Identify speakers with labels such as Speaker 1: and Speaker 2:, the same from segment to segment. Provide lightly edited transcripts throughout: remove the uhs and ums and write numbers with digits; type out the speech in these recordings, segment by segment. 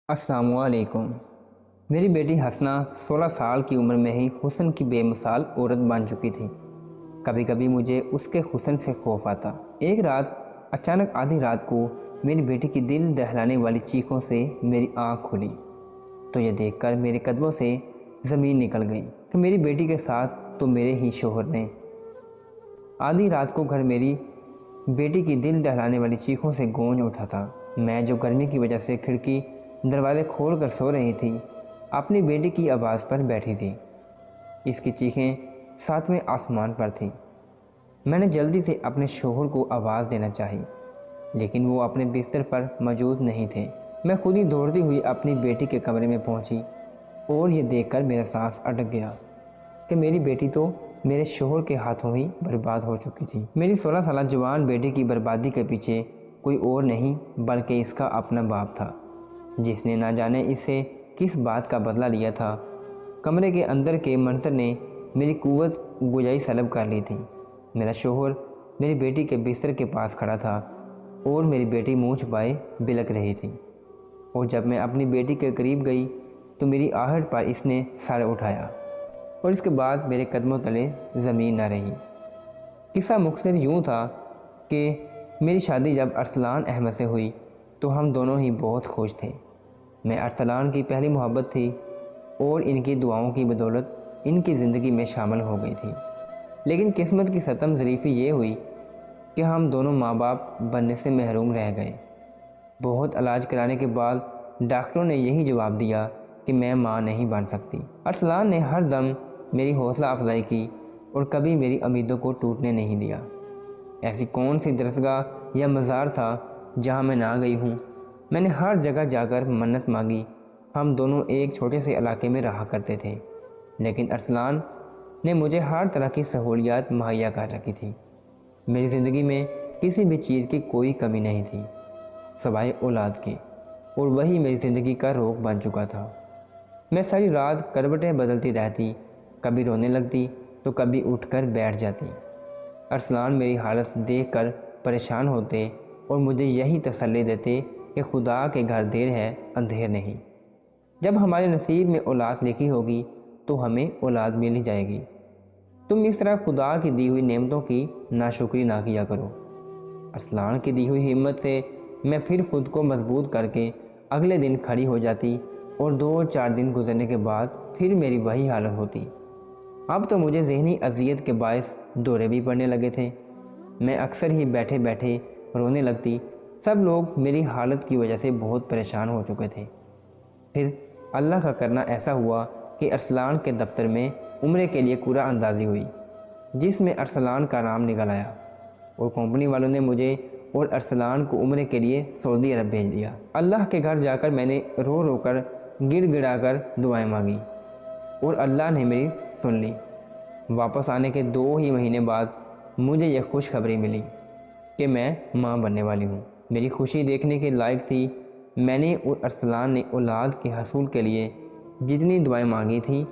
Speaker 1: السلام علیکم۔ میری بیٹی حسنہ 16 سال کی عمر میں ہی حسن کی بے مثال عورت بن چکی تھی۔ کبھی کبھی مجھے اس کے حسن سے خوف آتا۔ ایک رات اچانک آدھی رات کو میری بیٹی کی دل دہلانے والی چیخوں سے میری آنکھ کھلی تو یہ دیکھ کر میرے قدموں سے زمین نکل گئی کہ میری بیٹی کے ساتھ تو میرے ہی شوہر نے آدھی رات کو گھر میری بیٹی کی دل دہلانے والی چیخوں سے گونج اٹھا تھا۔ میں جو گرمی کی وجہ سے کھڑکی دروازے کھول کر سو رہی تھی، اپنی بیٹی کی آواز پر بیٹھی تھی۔ اس کی چیخیں ساتویں آسمان پر تھیں۔ میں نے جلدی سے اپنے شوہر کو آواز دینا چاہی، لیکن وہ اپنے بستر پر موجود نہیں تھے۔ میں خود ہی دوڑتی ہوئی اپنی بیٹی کے کمرے میں پہنچی اور یہ دیکھ کر میرا سانس اٹک گیا کہ میری بیٹی تو میرے شوہر کے ہاتھوں ہی برباد ہو چکی تھی۔ میری 16 سالہ جوان بیٹی کی بربادی کے پیچھے کوئی اور نہیں بلکہ اس کا اپنا باپ تھا، جس نے نہ جانے اس سے کس بات کا بدلہ لیا تھا۔ کمرے کے اندر کے منظر نے میری قوت گویائی سلب کر لی تھی۔ میرا شوہر میری بیٹی کے بستر کے پاس کھڑا تھا اور میری بیٹی منہ چھپائے بلک رہی تھی، اور جب میں اپنی بیٹی کے قریب گئی تو میری آہٹ پر اس نے سر اٹھایا اور اس کے بعد میرے قدموں تلے زمین نہ رہی۔ قصہ مختصر یوں تھا کہ میری شادی جب ارسلان احمد سے ہوئی تو ہم دونوں ہی بہت خوش تھے۔ میں ارسلان کی پہلی محبت تھی اور ان کی دعاؤں کی بدولت ان کی زندگی میں شامل ہو گئی تھی۔ لیکن قسمت کی ستم ظریفی یہ ہوئی کہ ہم دونوں ماں باپ بننے سے محروم رہ گئے۔ بہت علاج کرانے کے بعد ڈاکٹروں نے یہی جواب دیا کہ میں ماں نہیں بن سکتی۔ ارسلان نے ہر دم میری حوصلہ افزائی کی اور کبھی میری امیدوں کو ٹوٹنے نہیں دیا۔ ایسی کون سی درسگاہ یا مزار تھا جہاں میں نہ گئی ہوں؟ میں نے ہر جگہ جا کر منت مانگی۔ ہم دونوں ایک چھوٹے سے علاقے میں رہا کرتے تھے، لیکن ارسلان نے مجھے ہر طرح کی سہولیات مہیا کر رکھی تھی۔ میری زندگی میں کسی بھی چیز کی کوئی کمی نہیں تھی سوائے اولاد کے، اور وہی میری زندگی کا روگ بن چکا تھا۔ میں ساری رات کروٹیں بدلتی رہتی، کبھی رونے لگتی تو کبھی اٹھ کر بیٹھ جاتی۔ ارسلان میری حالت دیکھ کر پریشان ہوتے اور مجھے یہی تسلی دیتے کہ خدا کے گھر دیر ہے اندھیر نہیں۔ جب ہمارے نصیب میں اولاد لکھی ہوگی تو ہمیں اولاد مل ہی جائے گی۔ تم اس طرح خدا کی دی ہوئی نعمتوں کی ناشکری نہ کیا کرو۔ ارسلان کی دی ہوئی ہمت سے میں پھر خود کو مضبوط کر کے اگلے دن کھڑی ہو جاتی اور 2-4 دن گزرنے کے بعد پھر میری وہی حالت ہوتی۔ اب تو مجھے ذہنی اذیت کے باعث دورے بھی پڑنے لگے تھے۔ میں اکثر ہی بیٹھے بیٹھے رونے لگتی۔ سب لوگ میری حالت کی وجہ سے بہت پریشان ہو چکے تھے۔ پھر اللہ کا کرنا ایسا ہوا کہ ارسلان کے دفتر میں عمرے کے لیے قرعہ اندازی ہوئی، جس میں ارسلان کا نام نکل آیا، اور کمپنی والوں نے مجھے اور ارسلان کو عمرے کے لیے سعودی عرب بھیج دیا۔ اللہ کے گھر جا کر میں نے رو رو کر گڑ گڑا کر دعائیں مانگی اور اللہ نے میری سن لی۔ واپس آنے کے 2 ہی مہینے بعد مجھے یہ خوشخبری ملی کہ میں ماں بننے والی ہوں۔ میری خوشی دیکھنے کے لائق تھی۔ میں نے اور ارسلان نے اولاد کے حصول کے لیے جتنی دعائیں مانگی تھیں،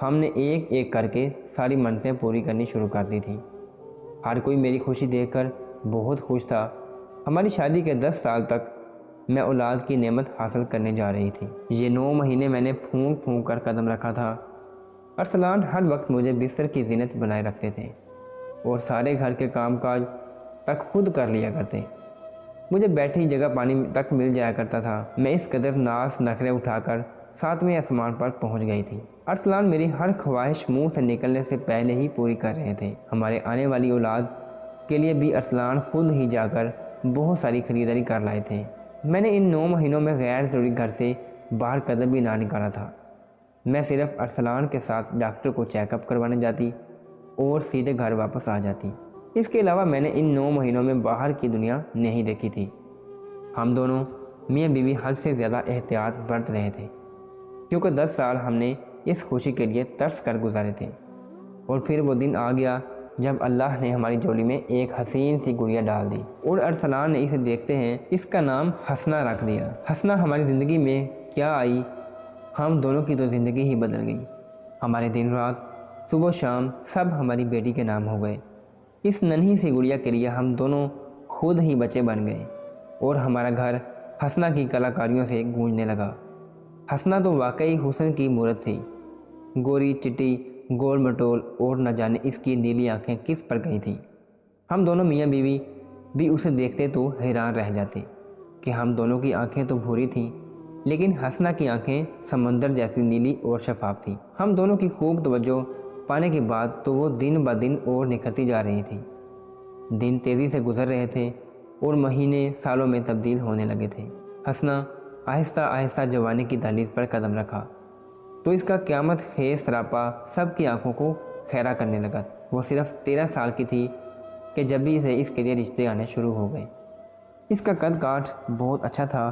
Speaker 1: ہم نے ایک ایک کر کے ساری منتیں پوری کرنی شروع کر دی تھیں۔ ہر کوئی میری خوشی دیکھ کر بہت خوش تھا۔ ہماری شادی کے 10 سال تک میں اولاد کی نعمت حاصل کرنے جا رہی تھی۔ یہ 9 مہینے میں نے پھونک پھونک کر قدم رکھا تھا۔ ارسلان ہر وقت مجھے بستر کی زینت بنائے رکھتے تھے اور سارے گھر کے کام کاج تک خود کر لیا کرتے۔ مجھے بیٹھی جگہ پانی تک مل جایا کرتا تھا۔ میں اس قدر ناز نخرے اٹھا کر 7ویں آسمان پر پہنچ گئی تھی۔ ارسلان میری ہر خواہش منہ سے نکلنے سے پہلے ہی پوری کر رہے تھے۔ ہمارے آنے والی اولاد کے لیے بھی ارسلان خود ہی جا کر بہت ساری خریداری کر لائے تھے۔ میں نے ان 9 مہینوں میں غیر ضروری گھر سے باہر قدم بھی نہ نکالا تھا۔ میں صرف ارسلان کے ساتھ ڈاکٹر کو چیک اپ کروانے جاتی اور سیدھے گھر واپس آ جاتی۔ اس کے علاوہ میں نے ان 9 مہینوں میں باہر کی دنیا نہیں دیکھی تھی۔ ہم دونوں میاں بیوی حد سے زیادہ احتیاط برت رہے تھے، کیونکہ 10 سال ہم نے اس خوشی کے لیے ترس کر گزارے تھے۔ اور پھر وہ دن آ گیا جب اللہ نے ہماری جوڑی میں ایک حسین سی گڑیا ڈال دی اور ارسلان نے اسے دیکھتے ہیں اس کا نام حسنہ رکھ دیا۔ حسنہ ہماری زندگی میں کیا آئی، ہم دونوں کی تو زندگی ہی بدل گئی۔ ہمارے دن رات، صبح و شام سب ہماری بیٹی کے نام ہو گئے۔ اس ننھی سی گڑیا کے لیے ہم دونوں خود ہی بچے بن گئے اور ہمارا گھر حسنہ کی کلاکاریوں سے گونجنے لگا۔ حسنہ تو واقعی حسن کی مورت تھی، گوری چٹی، گول مٹول، اور نہ جانے اس کی نیلی آنکھیں کس پر گئی تھیں۔ ہم دونوں میاں بیوی بھی اسے دیکھتے تو حیران رہ جاتے کہ ہم دونوں کی آنکھیں تو بھوری تھیں، لیکن حسنہ کی آنکھیں سمندر جیسی نیلی اور شفاف تھیں۔ ہم دونوں کی خوب توجہ پانے کے بعد تو وہ دن بہ دن اور نکھرتی جا رہی تھی۔ دن تیزی سے گزر رہے تھے اور مہینے سالوں میں تبدیل ہونے لگے تھے۔ حسنہ آہستہ آہستہ جوانی کی دہلیز پر قدم رکھا تو اس کا قیامت خیز سراپا سب کی آنکھوں کو خیرہ کرنے لگا۔ وہ صرف 13 سال کی تھی کہ جب بھی اسے اس کے لیے رشتے آنے شروع ہو گئے۔ اس کا قد کاٹ بہت اچھا تھا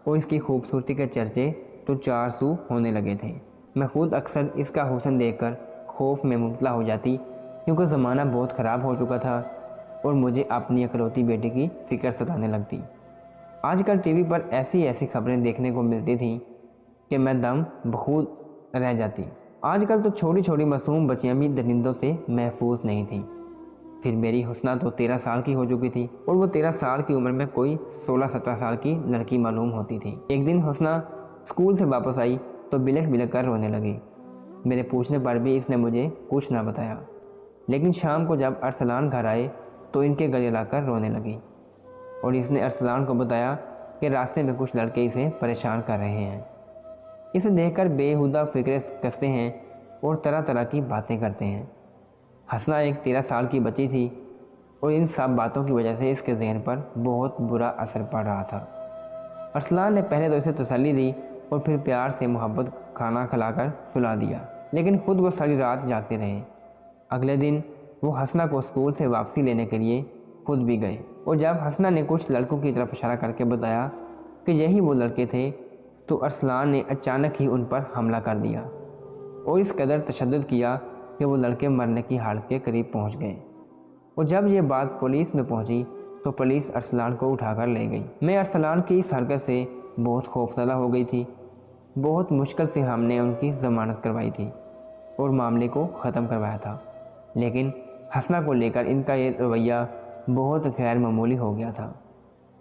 Speaker 1: اور اس کی خوبصورتی کے چرچے تو چار سو ہونے لگے تھے۔ میں خود اکثر اس کا حسن دیکھ کر خوف میں مبتلا ہو جاتی، کیونکہ زمانہ بہت خراب ہو چکا تھا اور مجھے اپنی اکلوتی بیٹی کی فکر ستانے لگتی۔ آج کل ٹی وی پر ایسی خبریں دیکھنے کو ملتی تھیں کہ میں دم بخود رہ جاتی۔ آج کل تو چھوٹی چھوٹی معصوم بچیاں بھی درندوں سے محفوظ نہیں تھیں۔ پھر میری حسنہ تو 13 سال کی ہو چکی تھی اور وہ 13 سال کی عمر میں کوئی 16-17 سال کی لڑکی معلوم ہوتی تھی۔ ایک دن حسنہ اسکول سے واپس آئی تو بلک بلک کر رونے لگی۔ میرے پوچھنے پر بھی اس نے مجھے کچھ نہ بتایا، لیکن شام کو جب ارسلان گھر آئے تو ان کے گلے لا کر رونے لگی اور اس نے ارسلان کو بتایا کہ راستے میں کچھ لڑکے اسے پریشان کر رہے ہیں، اسے دیکھ کر بےہودہ فکریں کستے ہیں اور طرح طرح کی باتیں کرتے ہیں۔ حسنہ ایک 13 سال کی بچی تھی اور ان سب باتوں کی وجہ سے اس کے ذہن پر بہت برا اثر پڑ رہا تھا۔ ارسلان نے پہلے تو اسے تسلی دی اور پھر پیار سے محبت کھانا کھلا کر سلا دیا، لیکن خود وہ ساری رات جاگتے رہے۔ اگلے دن وہ حسنہ کو اسکول سے واپسی لینے کے لیے خود بھی گئے اور جب حسنہ نے کچھ لڑکوں کی طرف اشارہ کر کے بتایا کہ یہی وہ لڑکے تھے تو ارسلان نے اچانک ہی ان پر حملہ کر دیا اور اس قدر تشدد کیا کہ وہ لڑکے مرنے کی حالت کے قریب پہنچ گئے۔ اور جب یہ بات پولیس میں پہنچی تو پولیس ارسلان کو اٹھا کر لے گئی۔ میں ارسلان کی اس حرکت سے بہت خوفزدہ ہو گئی تھی۔ بہت مشکل سے ہم نے ان کی ضمانت کروائی تھی اور معاملے کو ختم کروایا تھا، لیکن حسنہ کو لے کر ان کا یہ رویہ بہت غیر معمولی ہو گیا تھا۔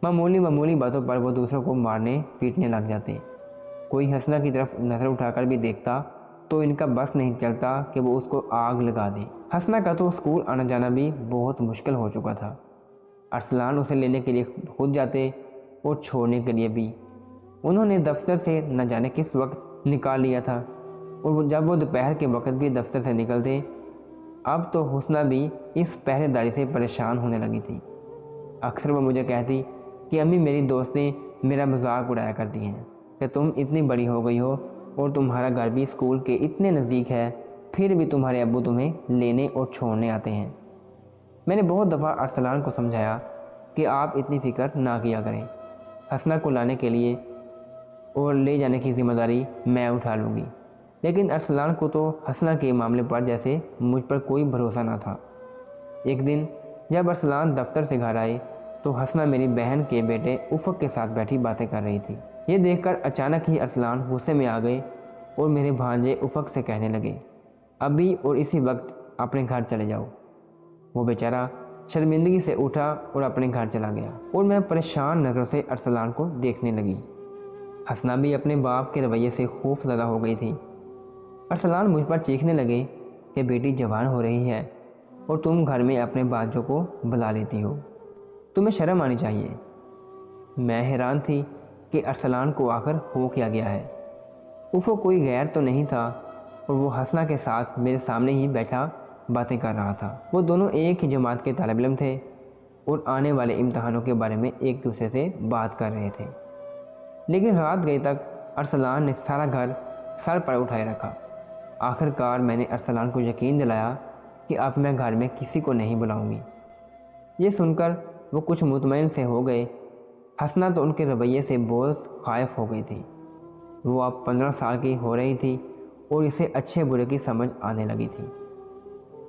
Speaker 1: معمولی باتوں پر وہ دوسروں کو مارنے پیٹنے لگ جاتے۔ کوئی حسنہ کی طرف نظر اٹھا کر بھی دیکھتا تو ان کا بس نہیں چلتا کہ وہ اس کو آگ لگا دیں۔ حسنہ کا تو اسکول آنا جانا بھی بہت مشکل ہو چکا تھا۔ ارسلان اسے لینے کے لیے خود جاتے اور چھوڑنے کے لیے بھی۔ انہوں نے دفتر سے نہ جانے کس وقت نکال لیا تھا اور جب وہ دوپہر کے وقت بھی دفتر سے نکلتے، اب تو حسنہ بھی اس پہرے داری سے پریشان ہونے لگی تھی۔ اکثر وہ مجھے کہتی کہ امی میری دوستیں میرا مذاق اڑایا کرتی ہیں کہ تم اتنی بڑی ہو گئی ہو اور تمہارا گھر بھی اسکول کے اتنے نزدیک ہے، پھر بھی تمہارے ابو تمہیں لینے اور چھوڑنے آتے ہیں۔ میں نے بہت دفعہ ارسلان کو سمجھایا کہ آپ اتنی فکر نہ کیا کریں، حسنہ کو لانے کے لیے اور لے جانے کی ذمہ داری میں اٹھا لوں گی، لیکن ارسلان کو تو حسنہ کے معاملے پر جیسے مجھ پر کوئی بھروسہ نہ تھا۔ ایک دن جب ارسلان دفتر سے گھر آئے تو حسنہ میری بہن کے بیٹے افق کے ساتھ بیٹھی باتیں کر رہی تھی۔ یہ دیکھ کر اچانک ہی ارسلان غصے میں آ گئے اور میرے بھانجے افق سے کہنے لگے، ابھی اور اسی وقت اپنے گھر چلے جاؤ۔ وہ بیچارہ شرمندگی سے اٹھا اور اپنے گھر چلا گیا اور میں پریشان نظروں سے ارسلان کو دیکھنے لگی۔ حسنہ بھی اپنے باپ کے رویے سے خوف زدہ ہو گئی تھی۔ ارسلان مجھ پر چیخنے لگے کہ بیٹی جوان ہو رہی ہے اور تم گھر میں اپنے بانجوں کو بلا لیتی ہو، تمہیں شرم آنی چاہیے۔ میں حیران تھی کہ ارسلان کو آخر ہو کیا گیا ہے۔ افق کوئی غیر تو نہیں تھا اور وہ حسنہ کے ساتھ میرے سامنے ہی بیٹھا باتیں کر رہا تھا۔ وہ دونوں ایک ہی جماعت کے طالب علم تھے اور آنے والے امتحانوں کے بارے میں ایک دوسرے سے بات کر رہے تھے، لیکن رات گئے تک ارسلان نے سارا گھر سر پر اٹھائے رکھا۔ آخر کار میں نے ارسلان کو یقین دلایا کہ اب میں گھر میں کسی کو نہیں بلاؤں گی۔ یہ سن کر وہ کچھ مطمئن سے ہو گئے۔ حسنہ تو ان کے رویے سے بہت خائف ہو گئی تھی۔ وہ اب 15 سال کی ہو رہی تھی اور اسے اچھے برے کی سمجھ آنے لگی تھی۔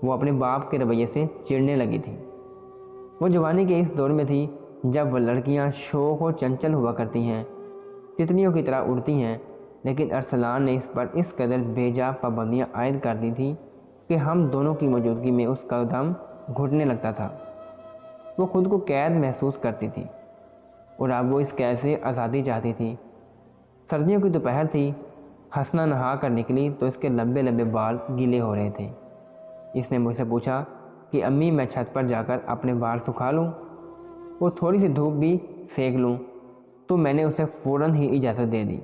Speaker 1: وہ اپنے باپ کے رویے سے چڑنے لگی تھی۔ وہ جوانی کے اس دور میں تھی جب وہ لڑکیاں شوق و چنچل ہوا کرتی ہیں، تتلیوں کی طرح اڑتی ہیں، لیکن ارسلان نے اس پر اس قدر بے جا پابندیاں عائد کر دی تھی کہ ہم دونوں کی موجودگی میں اس کا دم گھٹنے لگتا تھا۔ وہ خود کو قید محسوس کرتی تھی اور اب وہ اس قید سے آزادی چاہتی تھی۔ سردیوں کی دوپہر تھی ہسنا نہا کر نکلی تو اس کے لمبے لمبے بال گیلے ہو رہے تھے۔ اس نے مجھ سے پوچھا کہ امی میں چھت پر جا کر اپنے بال سکھا لوں اور تھوڑی سی دھوپ بھی سینک لوں؟ تو میں نے اسے فوراً ہی اجازت دے دی۔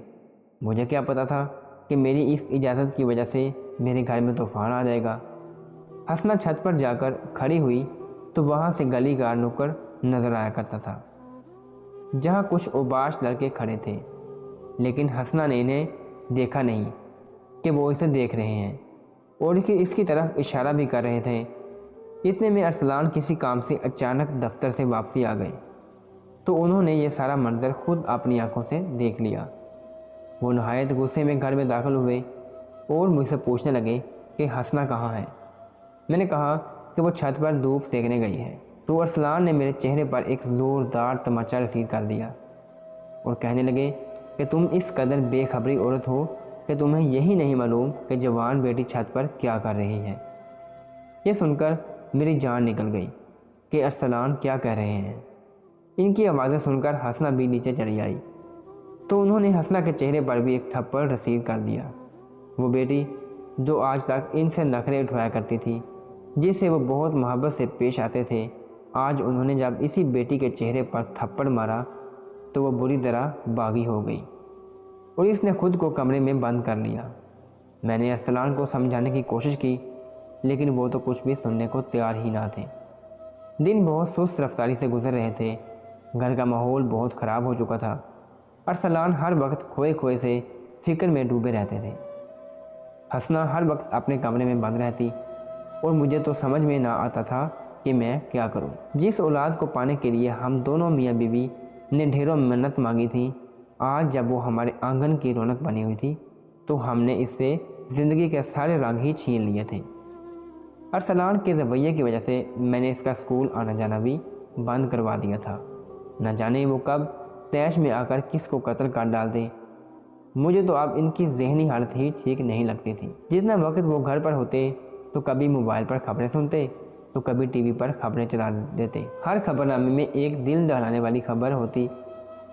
Speaker 1: مجھے کیا پتا تھا کہ میری اس اجازت کی وجہ سے میرے گھر میں طوفان آ جائے گا۔ ہسنا چھت پر جا کر کھڑی ہوئی تو وہاں سے گلی کا نکڑ نظر آیا کرتا تھا جہاں کچھ اوباش لڑکے کھڑے تھے، لیکن ہسنا نے انہیں دیکھا نہیں کہ وہ اسے دیکھ رہے ہیں اور اس کی طرف اشارہ بھی کر رہے تھے۔ اتنے میں ارسلان کسی کام سے اچانک دفتر سے واپسی آ گئے تو انہوں نے یہ سارا منظر خود اپنی آنکھوں سے دیکھ لیا۔ وہ نہایت غصے میں گھر میں داخل ہوئے اور مجھ سے پوچھنے لگے کہ ہسنا کہاں ہے۔ میں نے کہا کہ وہ چھت پر دھوپ سینکنے گئی ہے۔ تو ارسلان نے میرے چہرے پر ایک زوردار تماچا رسید کر دیا اور کہنے لگے کہ تم اس قدر بے خبری عورت ہو کہ تمہیں یہی نہیں معلوم کہ جوان بیٹی چھت پر کیا کر رہی ہے۔ یہ سن کر میری جان نکل گئی کہ ارسلان کیا کہہ رہے ہیں۔ ان کی آوازیں سن کر ہسنا بھی نیچے چلی آئی تو انہوں نے ہسنا کے چہرے پر بھی ایک تھپڑ رسید کر دیا۔ وہ بیٹی جو آج تک ان سے نخرے اٹھوایا کرتی تھی، جس سے وہ بہت محبت سے پیش آتے تھے، آج انہوں نے جب اسی بیٹی کے چہرے پر تھپڑ مارا تو وہ بری طرح باغی ہو گئی اور اس نے خود کو کمرے میں بند کر لیا۔ میں نے ارسلان کو سمجھانے کی کوشش کی لیکن وہ تو کچھ بھی سننے کو تیار ہی نہ تھے۔ دن بہت سست رفتاری سے گزر رہے تھے۔ گھر کا ماحول بہت خراب ہو چکا تھا۔ ارسلان ہر وقت کھوئے کھوئے سے فکر میں ڈوبے رہتے تھے۔ ہسنا ہر وقت اپنے کمرے میں بند رہتی اور مجھے تو سمجھ میں نہ آتا تھا کہ میں کیا کروں۔ جس اولاد کو پانے کے لیے ہم دونوں میاں بیوی نے ڈھیروں منت مانگی تھی، آج جب وہ ہمارے آنگن کی رونق بنی ہوئی تھی تو ہم نے اس سے زندگی کے سارے رنگ ہی چھین لیے تھے۔ ارسلان کے رویے کی وجہ سے میں نے اس کا اسکول آنا جانا بھی بند کروا دیا تھا۔ نہ جانے وہ کب طیش میں آ کر کس کو قتل کر ڈال دے۔ مجھے تو اب ان کی ذہنی حالت ہی ٹھیک نہیں لگتی تھی۔ جتنا وقت وہ گھر پر ہوتے تو کبھی موبائل پر خبریں سنتے تو کبھی ٹی وی پر خبریں چلا دیتے۔ ہر خبر نامے میں ایک دل دہلانے والی خبر ہوتی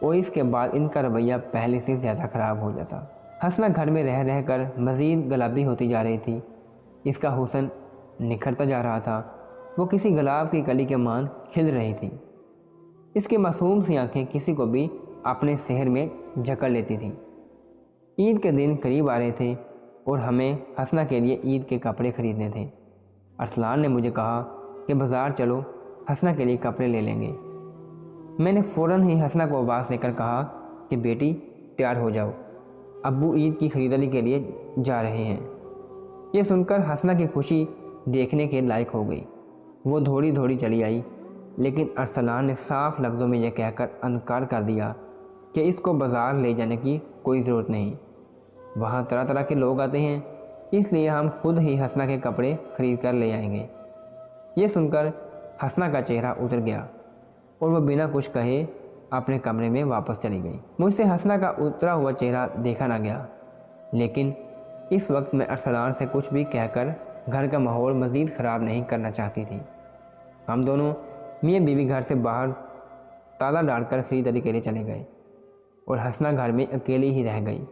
Speaker 1: اور اس کے بعد ان کا رویہ پہلے سے زیادہ خراب ہو جاتا۔ ہسنا گھر میں رہ رہ کر مزید گلابی ہوتی جا رہی تھی۔ اس کا حسن نکھرتا جا رہا تھا۔ وہ کسی گلاب کی کلی کے مان کھل رہی تھی۔ اس کی معصوم سی آنکھیں کسی کو بھی اپنے سحر میں جکڑ لیتی تھیں۔ عید کے دن قریب آ رہے تھے اور ہمیں ہسنا کے لیے عید کے کپڑے خریدنے تھے۔ ارسلان نے مجھے کہا کہ بازار چلو، ہسنا کے لیے کپڑے لے لیں گے۔ میں نے فوراً ہی ہسنا کو آواز دے کر کہا کہ بیٹی تیار ہو جاؤ، ابو عید کی خریداری کے لیے جا رہے ہیں۔ یہ سن کر ہسنا کی خوشی دیکھنے کے لائق ہو گئی۔ وہ دھوڑی دھوڑی چلی آئی، لیکن ارسلان نے صاف لفظوں میں یہ کہہ کر انکار کر دیا کہ اس کو بازار لے جانے کی کوئی ضرورت نہیں، وہاں طرح طرح کے لوگ آتے ہیں، اس لیے ہم خود ہی ہسنا کے کپڑے خرید کر لے آئیں گے۔ یہ سن کر ہسنا کا چہرہ اتر گیا اور وہ بنا کچھ کہے اپنے کمرے میں واپس چلی گئی۔ مجھ سے ہسنا کا اترا ہوا چہرہ دیکھا نہ گیا، لیکن اس وقت میں ارسلان سے کچھ بھی کہہ کر گھر کا ماحول مزید خراب نہیں کرنا چاہتی تھی۔ ہم دونوں میاں بیوی گھر سے باہر تالا ڈال کر خریداری کے لیے چلے گئے اور ہسنا گھر میں اکیلی ہی رہ گئی۔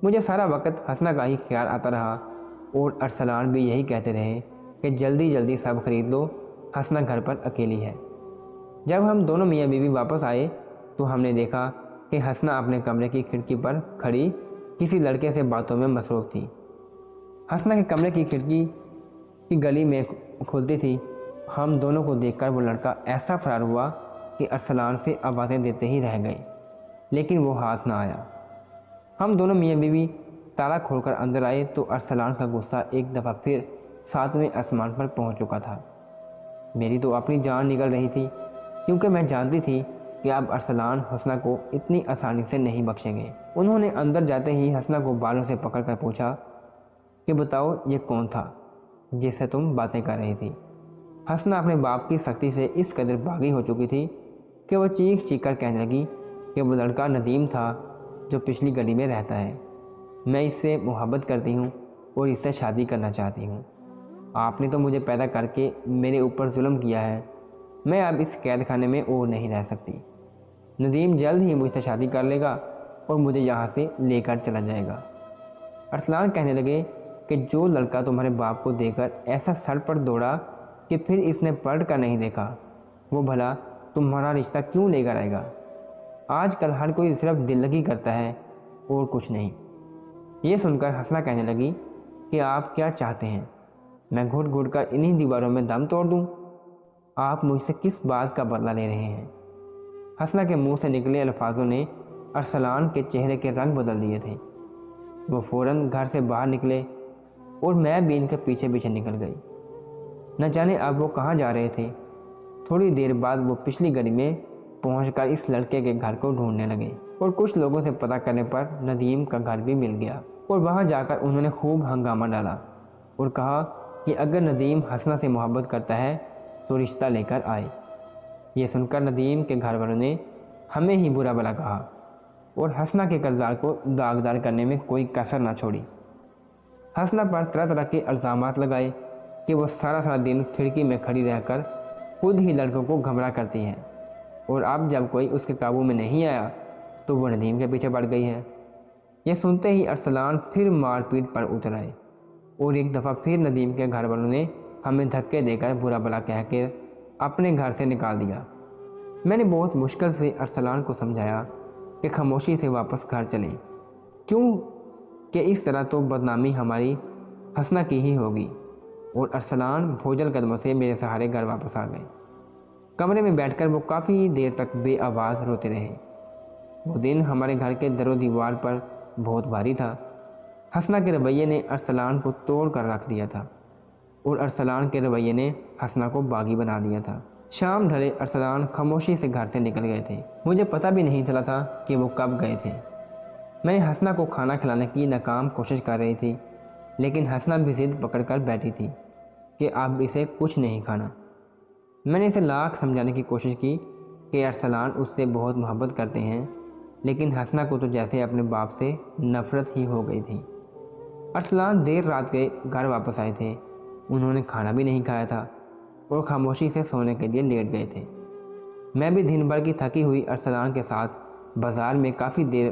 Speaker 1: مجھے سارا وقت ہسنا کا ہی خیال آتا رہا اور ارسلان بھی یہی کہتے رہے کہ جلدی جلدی سب خرید لو، ہسنا گھر پر اکیلی ہے۔ جب ہم دونوں میاں بیوی واپس آئے تو ہم نے دیکھا کہ ہسنا اپنے کمرے کی کھڑکی پر کھڑی کسی لڑکے سے باتوں میں مصروف تھی۔ ہسنا کے کمرے کی کھڑکی کی گلی میں کھلتی تھی۔ ہم دونوں کو دیکھ کر وہ لڑکا ایسا فرار ہوا کہ ارسلان سے آوازیں دیتے ہی رہ گئے، لیکن وہ ہاتھ نہ آیا۔ ہم دونوں میاں بیوی تالا کھول کر اندر آئے تو ارسلان کا غصہ ایک دفعہ پھر 7ویں آسمان پر پہنچ چکا تھا۔ میری تو اپنی جان نکل رہی تھی، کیونکہ میں جانتی تھی کہ اب ارسلان ہسنا کو اتنی آسانی سے نہیں بخشیں گے۔ انہوں نے اندر جاتے ہی ہسنا کو بالوں سے پکڑ کر پوچھا کہ بتاؤ یہ کون تھا جس سے تم باتیں کر رہی تھی؟ ہسنا اپنے باپ کی سختی سے اس قدر باغی ہو چکی تھی کہ وہ چیخ چیخ کر کہنے لگی کہ وہ لڑکا ندیم تھا جو پچھلی گلی میں رہتا ہے۔ میں اس سے محبت کرتی ہوں اور اس سے شادی کرنا چاہتی ہوں۔ آپ نے تو مجھے پیدا کر کے میرے اوپر ظلم کیا ہے، میں اب اس قید خانے میں اور نہیں رہ سکتی۔ ندیم جلد ہی مجھ سے شادی کر لے گا اور مجھے یہاں سے لے کر چلا جائے گا۔ ارسلان کہنے لگے کہ جو لڑکا تمہارے باپ کو دیکھ کر ایسا سر پر دوڑا کہ پھر اس نے پلٹ کر نہیں دیکھا، وہ بھلا تمہارا رشتہ کیوں لے کر آئے گا؟ آج کل ہر کوئی صرف دل لگی کرتا ہے اور کچھ نہیں۔ یہ سن کر حسنہ کہنے لگی کہ آپ کیا چاہتے ہیں؟ میں گھٹ گھٹ کر انہی دیواروں میں دم توڑ دوں؟ آپ مجھ سے کس بات کا بدلہ لے رہے ہیں؟ حسنہ کے منہ سے نکلے الفاظوں نے ارسلان کے چہرے کے رنگ بدل دیے تھے۔ وہ فوراً گھر سے باہر نکلے اور میں بھی ان کے پیچھے پیچھے نکل گئی۔ نہ جانے اب وہ کہاں جا رہے تھے۔ تھوڑی دیر بعد وہ پچھلی گلی میں پہنچ کر اس لڑکے کے گھر کو ڈھونڈنے لگے اور کچھ لوگوں سے پتہ کرنے پر ندیم کا گھر بھی مل گیا، اور وہاں جا کر انہوں نے خوب ہنگامہ ڈالا اور کہا کہ اگر ندیم حسنہ سے محبت کرتا ہے تو رشتہ لے کر آئے۔ یہ سن کر ندیم کے گھر والوں نے ہمیں ہی برا بھلا کہا اور حسنہ کے کردار کو داغدار کرنے میں کوئی کسر نہ چھوڑی۔ حسنہ پر طرح طرح کے الزامات لگائے کہ وہ سارا دن کھڑکی میں کھڑی رہ کر خود ہی لڑکوں کو گھمراہ کرتی ہے، اور اب جب کوئی اس کے قابو میں نہیں آیا تو وہ ندیم کے پیچھے پڑ گئی ہے۔ یہ سنتے ہی ارسلان پھر مار پیٹ پر اتر آئے اور ایک دفعہ پھر ندیم کے گھر والوں نے ہمیں دھکے دے کر برا بھلا کہہ کر اپنے گھر سے نکال دیا۔ میں نے بہت مشکل سے ارسلان کو سمجھایا کہ خاموشی سے واپس گھر چلیں، کیوں کہ اس طرح تو بدنامی ہماری حسنہ کی ہی ہوگی، اور ارسلان بھوجل قدموں سے میرے سہارے گھر واپس آ گئے۔ کمرے میں بیٹھ کر وہ کافی دیر تک بے آواز روتے رہے۔ وہ دن ہمارے گھر کے در و دیوار پر بہت بھاری تھا۔ حسنہ کے رویے نے ارسلان کو توڑ کر رکھ دیا تھا، اور ارسلان کے رویے نے حسنہ کو باغی بنا دیا تھا۔ شام ڈھلے ارسلان خاموشی سے گھر سے نکل گئے تھے۔ مجھے پتہ بھی نہیں چلا تھا کہ وہ کب گئے تھے۔ میں نے حسنہ کو کھانا کھلانے کی ناکام کوشش کر رہی تھی، لیکن حسنہ بھی ضد پکڑ کر بیٹھی تھی کہ اب اسے کچھ نہیں کھانا۔ میں نے اسے لاکھ سمجھانے کی کوشش کی کہ ارسلان اس سے بہت محبت کرتے ہیں، لیکن حسنہ کو تو جیسے اپنے باپ سے نفرت ہی ہو گئی تھی۔ ارسلان دیر رات کے گھر واپس آئے تھے۔ انہوں نے کھانا بھی نہیں کھایا تھا اور خاموشی سے سونے کے لیے لیٹ گئے تھے۔ میں بھی دن بھر کی تھکی ہوئی ارسلان کے ساتھ بازار میں کافی دیر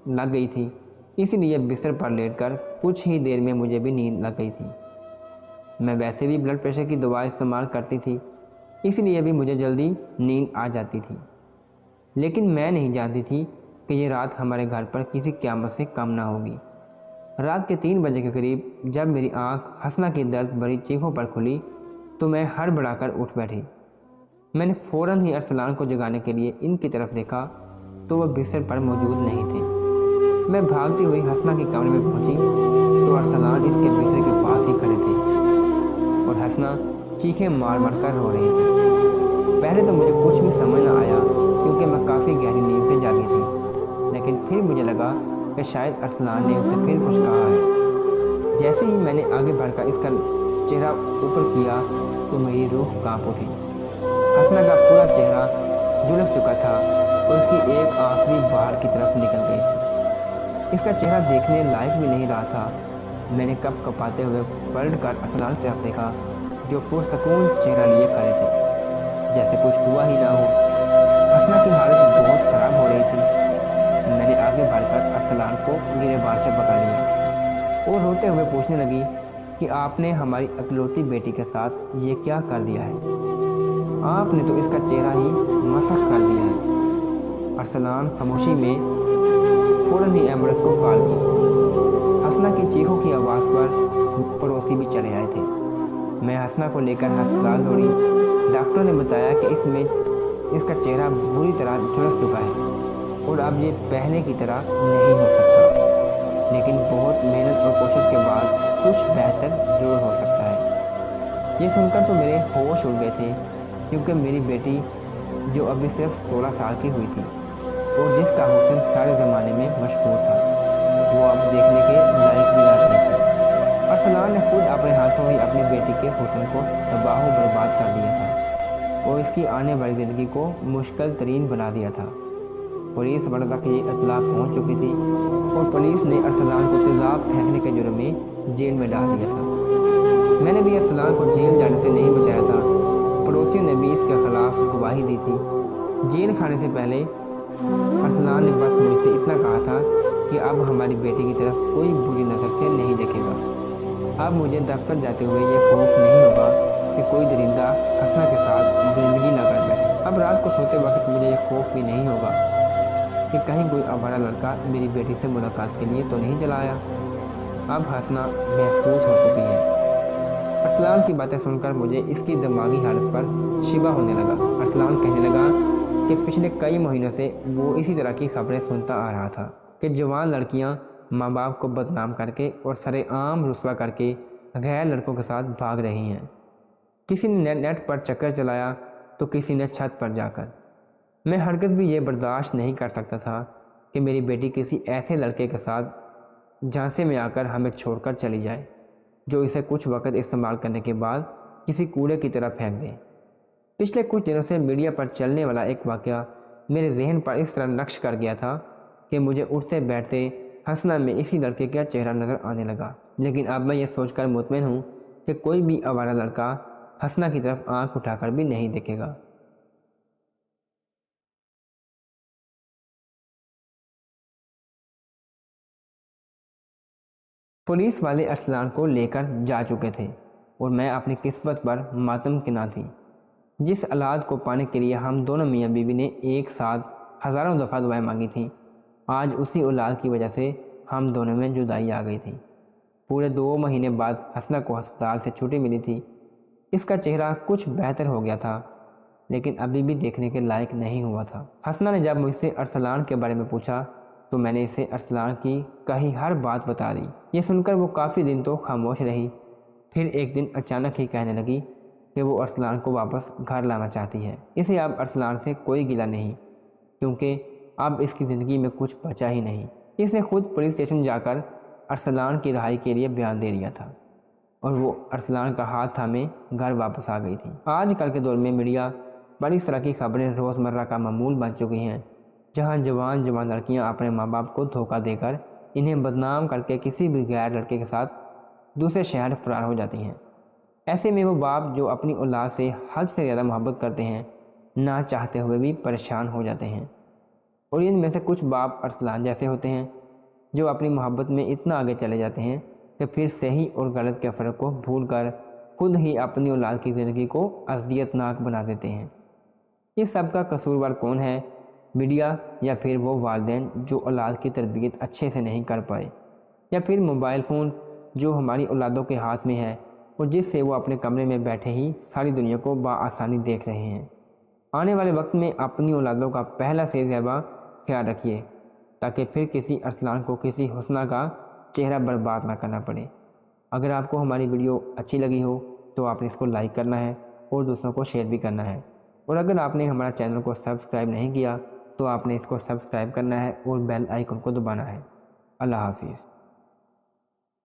Speaker 1: لگ گئی تھی، اس لیے بستر پر لیٹ کر کچھ ہی دیر میں مجھے بھی نیند لگ گئی تھی۔ میں ویسے بھی بلڈ پریشر کی دوا استعمال کرتی تھی، اس لیے بھی مجھے جلدی نیند آ جاتی تھی، لیکن میں نہیں جانتی تھی کہ یہ رات ہمارے گھر پر کسی قیامت سے کم نہ ہوگی۔ رات کے 3 بجے کے قریب جب میری آنکھ حسنہ کی درد بھری چیخوں پر کھلی تو میں ہڑبڑا کر اٹھ بیٹھی۔ میں نے فوراً ہی ارسلان کو جگانے کے لیے ان کی طرف دیکھا تو وہ بستر پر موجود نہیں تھے۔ میں بھاگتی ہوئی حسنہ کے کمرے میں پہنچی تو ارسلان اس کے بستر کے پاس ہی کھڑے تھے اور حسنہ چیخیں مار مار کر رو رہی تھی۔ پہلے تو مجھے کچھ بھی سمجھ نہ آیا کیونکہ میں کافی گہری نیند سے جاگی تھی، لیکن پھر مجھے لگا کہ شاید ارسلان نے اسے پھر کچھ کہا ہے۔ جیسے ہی میں نے آگے بڑھ کر اس کا چہرہ اوپر کیا تو میری روح کانپ اٹھی۔ حسنہ کا پورا چہرہ جھلس چکا تھا اور اس کی ایک آنکھ بھی باہر کی طرف نکل گئی تھی۔ اس کا چہرہ دیکھنے لائق بھی نہیں رہا تھا۔ میں نے کپ کپاتے ہوئے پلٹ کر ارسلان کی طرف دیکھا جو پرسکون چہرہ لیے کھڑے تھے، جیسے کچھ ہوا ہی نہ ہو۔ حسنہ کی حالت بہت خراب ہو رہی تھی۔ میں نے آگے بڑھ کر ارسلان کو گریبان سے پکڑ لیا اور روتے ہوئے پوچھنے لگی کہ آپ نے ہماری اکلوتی بیٹی کے ساتھ یہ کیا کر دیا ہے؟ آپ نے تو اس کا چہرہ ہی مسخ کر دیا ہے۔ ارسلان خاموشی میں فوراً ہی ایمبولینس کو کال کی۔ حسنہ کی چیخوں کی آواز پر پڑوسی بھی چلے آئے تھے۔ میں حسنہ کو لے کر ہسپتال دوڑی۔ ڈاکٹروں نے بتایا کہ اس کا چہرہ بری طرح جھلس چکا ہے اور اب یہ پہلے کی طرح نہیں ہو سکتا، لیکن بہت محنت اور کوشش کے بعد کچھ بہتر ضرور ہو سکتا ہے۔ یہ سن کر تو میرے ہوش اڑ گئے تھے، کیونکہ میری بیٹی جو ابھی صرف 16 سال کی ہوئی تھی اور جس کا حسن سارے زمانے میں مشہور تھا، وہ اب دیکھنے کے لائق بھی نہ رہی تھی۔ ارسلان نے خود اپنے ہاتھوں ہی اپنی بیٹی کے حسن کو تباہ و برباد کر دیا تھا اور اس کی آنے والی زندگی کو مشکل ترین بنا دیا تھا۔ پولیس والوں تک یہ اطلاع پہنچ چکی تھی اور پولیس نے ارسلان کو تیزاب پھینکنے کے جرم میں جیل میں ڈال دیا تھا۔ میں نے بھی ارسلان کو جیل جانے سے نہیں بچایا تھا۔ پڑوسیوں نے بھی اس کے خلاف گواہی دی تھی۔ جیل کھانے سے پہلے ارسلان نے بس مجھ سے اتنا کہا تھا کہ اب ہماری بیٹی کی طرف کوئی بری نظر سے نہیں دیکھے گا۔ اب مجھے دفتر جاتے ہوئے یہ خوف نہیں ہوگا کہ کوئی درندہ حسنہ کے ساتھ درندگی نہ کر بیٹھے۔ اب رات کو سوتے وقت مجھے یہ خوف بھی نہیں ہوگا کہ کہیں کوئی آوارہ لڑکا میری بیٹی سے ملاقات کے لیے تو نہیں چلا آیا۔ اب حسنہ محفوظ ہو چکی ہے۔ ارسلان کی باتیں سن کر مجھے اس کی دماغی حالت پر شبہ ہونے لگا۔ ارسلان کہنے لگا کہ پچھلے کئی مہینوں سے وہ اسی طرح کی خبریں سنتا آ رہا تھا کہ جوان لڑکیاں ماں باپ کو بدنام کر کے اور سرے عام رسوا کر کے غیر لڑکوں کے ساتھ بھاگ رہی ہیں۔ کسی نے نیٹ پر چکر چلایا تو کسی نے چھت پر جا کر۔ میں ہرگز بھی یہ برداشت نہیں کر سکتا تھا کہ میری بیٹی کسی ایسے لڑکے کے ساتھ جھانسے میں آ کر ہمیں چھوڑ کر چلی جائے جو اسے کچھ وقت استعمال کرنے کے بعد کسی کوڑے کی طرح پھینک دے۔ پچھلے کچھ دنوں سے میڈیا پر چلنے والا ایک واقعہ میرے ذہن پر اس طرح نقش کر گیا تھا کہ مجھے اٹھتے بیٹھتے حسنہ میں اسی لڑکے کا چہرہ نظر آنے لگا۔ لیکن اب میں یہ سوچ کر مطمئن ہوں کہ کوئی بھی آوارہ لڑکا حسنہ کی طرف آنکھ اٹھا کر بھی نہیں دیکھے گا۔ پولیس والے ارسلان کو لے کر جا چکے تھے اور میں اپنی قسمت پر ماتم کنا تھی۔ جس اولاد کو پانے کے لیے ہم دونوں میاں بیوی نے ایک ساتھ ہزاروں دفعہ دعائیں مانگی تھیں، آج اسی اولاد کی وجہ سے ہم دونوں میں جدائی آ گئی تھی۔ پورے 2 مہینے بعد حسنہ کو ہسپتال سے چھٹی ملی تھی۔ اس کا چہرہ کچھ بہتر ہو گیا تھا لیکن ابھی بھی دیکھنے کے لائق نہیں ہوا تھا۔ حسنہ نے جب مجھ سے ارسلان کے بارے میں پوچھا تو میں نے اسے ارسلان کی کہی ہر بات بتا دی۔ یہ سن کر وہ کافی دن تو خاموش رہی، پھر ایک دن اچانک ہی کہنے لگی کہ وہ ارسلان کو واپس گھر لانا چاہتی ہے۔ اسے اب ارسلان سے کوئی گلہ نہیں کیونکہ اب اس کی زندگی میں کچھ بچا ہی نہیں۔ اس نے خود پولیس اسٹیشن جا کر ارسلان کی رہائی کے لیے بیان دے دیا تھا اور وہ ارسلان کا ہاتھ تھامے گھر واپس آ گئی تھی۔ آج کل کے دور میں میڈیا پر اس طرح کی خبریں روزمرہ کا معمول بن چکی ہیں، جہاں جوان لڑکیاں اپنے ماں باپ کو دھوکہ دے کر انہیں بدنام کر کے کسی بھی غیر لڑکے کے ساتھ دوسرے شہر فرار ہو جاتی ہیں۔ ایسے میں وہ باپ جو اپنی اولاد سے حد سے زیادہ محبت کرتے ہیں، نہ چاہتے ہوئے بھی پریشان ہو جاتے ہیں، اور ان میں سے کچھ باپ ارسلان جیسے ہوتے ہیں جو اپنی محبت میں اتنا آگے چلے جاتے ہیں کہ پھر صحیح اور غلط کے فرق کو بھول کر خود ہی اپنی اولاد کی زندگی کو اذیت ناک بنا دیتے ہیں۔ یہ سب کا قصوروار کون ہے؟ میڈیا یا پھر وہ والدین جو اولاد کی تربیت اچھے سے نہیں کر پائے، یا پھر موبائل فون جو ہماری اولادوں کے ہاتھ میں ہے اور جس سے وہ اپنے کمرے میں بیٹھے ہی ساری دنیا کو بآسانی دیکھ رہے ہیں۔ آنے والے وقت میں اپنی اولادوں کا پہلا سے زیادہ خیال رکھیے تاکہ پھر کسی ارسلان کو کسی حسنہ کا چہرہ برباد نہ کرنا پڑے۔ اگر آپ کو ہماری ویڈیو اچھی لگی ہو تو آپ نے اس کو لائک کرنا ہے اور دوسروں کو شیئر بھی کرنا ہے، اور اگر آپ نے ہمارا چینل کو سبسکرائب نہیں کیا تو آپ نے اس کو سبسکرائب کرنا ہے اور بیل آئیکن کو دبانا ہے۔ اللہ حافظ۔